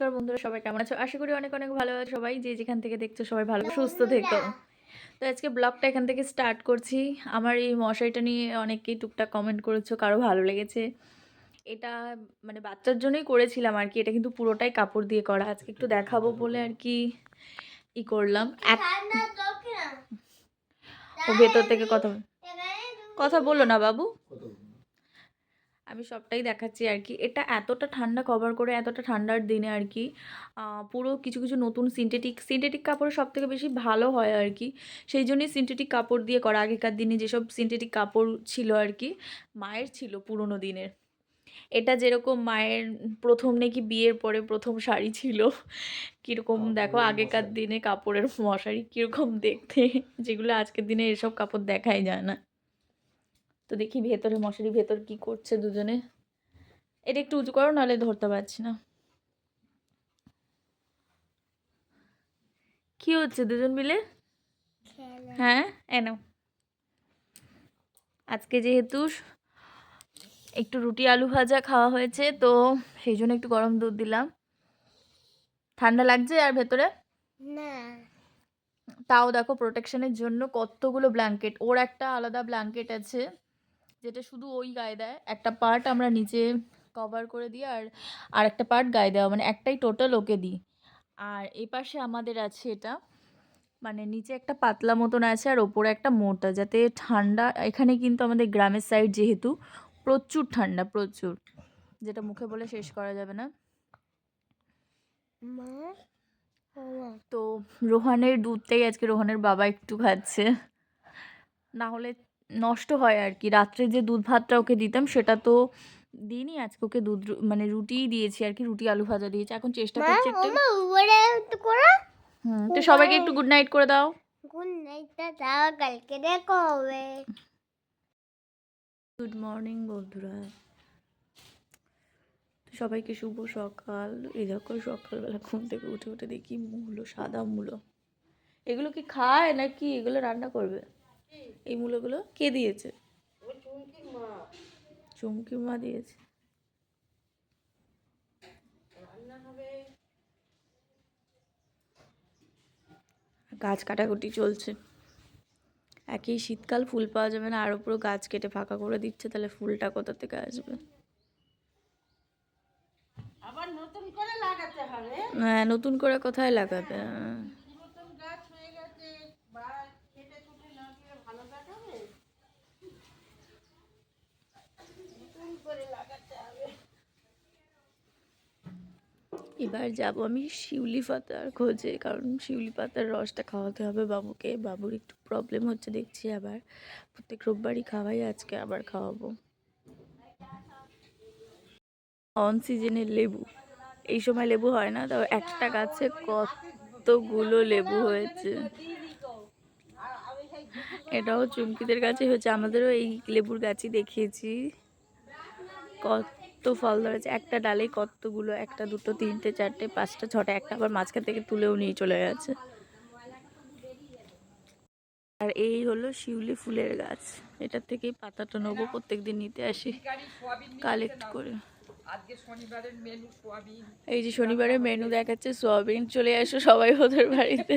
নমস্কার বন্ধুরা, সবাই কেমন আছো? আশা করি অনেক অনেক ভালো আছো। সবাই যে যেখান থেকে দেখছো সবাই ভালো সুস্থ থেকো। তো আজকে ব্লগটা এখান থেকে স্টার্ট করছি। আমার এই মশারিটা নিয়ে অনেকেই টুকটাক কমেন্ট করেছো, কারো ভালো লেগেছে। এটা মানে বাচ্চার জন্যই করেছিলাম আর কি। এটা কিন্তু পুরোটাই কাপড় দিয়ে করা। আজকে একটু দেখাবো বলে আর কি করলাম। ও ভেতর থেকে কথা কথা বলো না বাবু, আমি সবটাই দেখাচ্ছি আর কি। এটা এতটা ঠান্ডা কভার করে, এতটা ঠান্ডার দিনে আর কি পুরো কিছু কিছু নতুন সিনথেটিক কাপড় সব থেকে বেশি ভালো হয় আর কি। সেই জন্যই সিনথেটিক কাপড় দিয়ে করা। আগেকার দিনে যেসব সিনথেটিক কাপড় ছিল আর কি, মায়ের ছিল পুরোনো দিনের। এটা যেরকম মায়ের প্রথম নাকি বিয়ের পরে প্রথম শাড়ি ছিল, কীরকম দেখো আগেকার দিনে কাপড়ের মশারি কীরকম দেখতে, যেগুলো আজকের দিনে এসব কাপড় দেখাই যায় না। তো দেখি ভেতরে মশারি ভেতর কি করছে দুজনে। এটা একটু উঁচু করো, নাহলে ধরতে পারছি না। কি হচ্ছে দুজন মিলে? হ্যাঁ, এনো। আজকে যেহেতু একটু রুটি আলু ভাজা খাওয়া হয়েছে, তো সেই জন্য একটু গরম দুধ দিলাম। ঠান্ডা লাগছে আর ভেতরে না, তাও দেখো প্রোটেকশনের জন্য কতগুলো ব্ল্যাঙ্কেট। ওর একটা আলাদা ব্ল্যাঙ্কেট আছে যেটা শুধু ওই গায়ে দেয়। একটা পার্ট আমরা নিচে কভার করে দিই, আর একটা পার্ট গায়ে দেওয়া, মানে একটাই টোটাল ওকে দিই। আর এই পাশে আমাদের আছে এটা, মানে নিচে একটা পাতলা মতন আছে আর ওপরে একটা মোটা, যাতে ঠান্ডা। এখানে কিন্তু আমাদের গ্রামের সাইড যেহেতু প্রচুর ঠান্ডা, প্রচুর, যেটা মুখে বলে শেষ করা যাবে না। মা, তো রোহানের দুধটাই আজকে রোহানের বাবা একটু খাচ্ছে, না হলে নষ্ট হয় আর কি। রাত্রে যে দুধ ভাতটা ওকে দিতাম সেটা তো দিইনি, আজকে ওকে দুধ মানে রুটিই দিয়েছি আর কি। রুটি আলু ভাজা দিয়েছি। এখন চেষ্টা করছি একটু। তো সবাইকে একটু গুড নাইট করে দাও। গুড নাইটটা দাও, কালকে দেখো হবে। গুড মর্নিং বন্ধুরা, সবাইকে শুভ সকাল। এই দেখো সকালবেলা ঘুম থেকে উঠে উঠে দেখি মূলো, সাদা মূলো। এগুলো কি খায় নাকি এগুলো রান্না করবে? এই মূলোগুলো কে দিয়েছে? চুমকির মা দিয়েছে। গাছ কাটাকুটি চলছে। একই শীতকাল, ফুল পাওয়া যাবে না, আর পুরো গাছ কেটে ফাঁকা করে দিচ্ছে, তাহলে ফুলটা কোথা থেকে আসবে? আবার নতুন করে লাগাতে হবে। হ্যাঁ, নতুন করে কোথায় লাগাবে? নতুন গাছ হয়ে গেছে, বা কেটে কুটে না দিয়ে ভালো দেখাবে। নতুন করে লাগাতে হবে। এবার যাব আমি শিউলি পাতার খোঁজে, কারণ শিউলি পাতার রসটা খাওয়াতে হবে বাবুকে। বাবুর একটু প্রবলেম হচ্ছে দেখছি, আবার প্রত্যেক রোববারই খাওয়াই, আজকে আবার খাওয়াবো। অন সিজনের লেবু, এই সময় লেবু হয় না, তো একটা গাছে কতগুলো লেবু হয়েছে। এটাও চুমকিদের গাছে হয়েছে, আমাদেরও এই লেবুর গাছই দেখিয়েছি। কত ফল ধরেছে, একটা ডালে কতগুলো, একটা দুটো তিনটে চারটে পাঁচটা ছটা, একটা আবার মাঝখান থেকে তুলেও নিয়ে চলে গেছে। আর এই হলো শিউলি ফুলের গাছ, এটার থেকেই পাতাটা নেবো, প্রত্যেকদিন নিতে আসি কালেক্ট করে। এই যে শনিবারের মেনু দেখাচ্ছে সোয়াবিন, চলে আসো সবাই ওদের বাড়িতে।